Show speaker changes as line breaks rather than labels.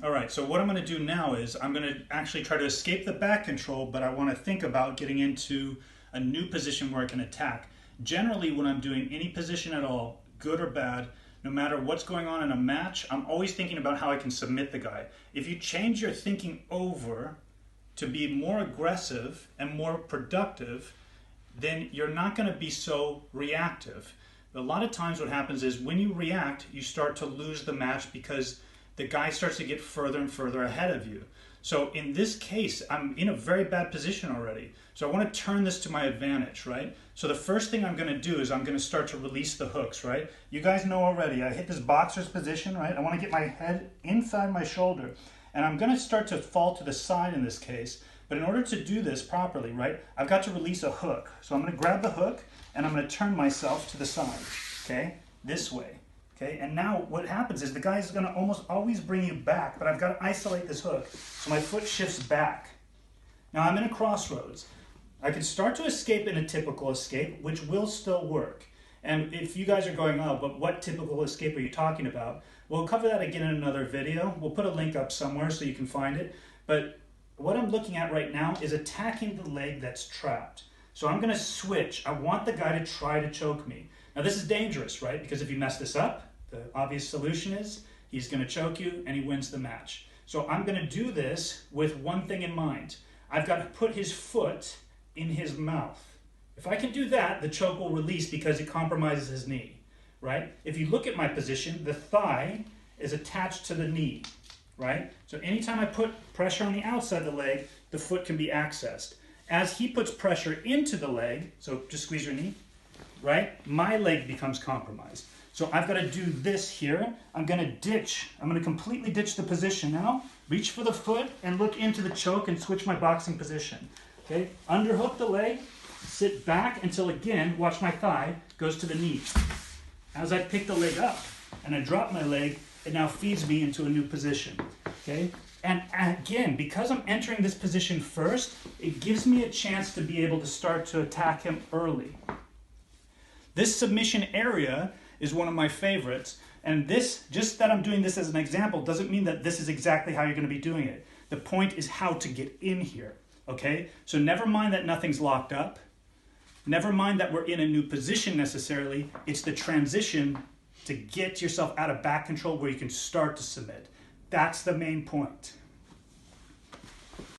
All right, so what I'm going to do now is I'm going to actually try to escape the back control, but I want to think about getting into a new position where I can attack. Generally, when I'm doing any position at all, good or bad, no matter what's going on in a match, I'm always thinking about how I can submit the guy. If you change your thinking over to be more aggressive and more productive, then you're not going to be so reactive. A lot of times what happens is when you react, you start to lose the match because the guy starts to get further and further ahead of you. So in this case, I'm in a very bad position already. So I want to turn this to my advantage, right? So the first thing I'm going to do is I'm going to start to release the hooks, right? You guys know already, I hit this boxer's position, right? I want to get my head inside my shoulder. And I'm going to start to fall to the side in this case. But in order to do this properly, right, I've got to release a hook. So I'm going to grab the hook and I'm going to turn myself to the side, okay? This way. Okay, and now what happens is the guy is going to almost always bring you back, but I've got to isolate this hook. So my foot shifts back. Now I'm in a crossroads. I can start to escape in a typical escape, which will still work. And if you guys are going, oh, but what typical escape are you talking about? We'll cover that again in another video. We'll put a link up somewhere so you can find it. But what I'm looking at right now is attacking the leg that's trapped. So I'm going to switch. I want the guy to try to choke me. Now this is dangerous, right? Because if you mess this up, the obvious solution is he's going to choke you and he wins the match. So I'm going to do this with one thing in mind. I've got to put his foot in his mouth. If I can do that, the choke will release because it compromises his knee, right? If you look at my position, the thigh is attached to the knee, right? So anytime I put pressure on the outside of the leg, the foot can be accessed. As he puts pressure into the leg, so just squeeze your knee, right? My leg becomes compromised. So I've got to do this here. I'm going to completely ditch the position now. Reach for the foot and look into the choke and switch my boxing position. Okay, underhook the leg, sit back until again, watch my thigh, goes to the knee. As I pick the leg up and I drop my leg, it now feeds me into a new position. Okay, and again, because I'm entering this position first, it gives me a chance to be able to start to attack him early. This submission area is one of my favorites, and this, just that I'm doing this as an example, doesn't mean that this is exactly how you're going to be doing it. The point is how to get in here, okay? So never mind that nothing's locked up. Never mind that we're in a new position necessarily. It's the transition to get yourself out of back control where you can start to submit. That's the main point.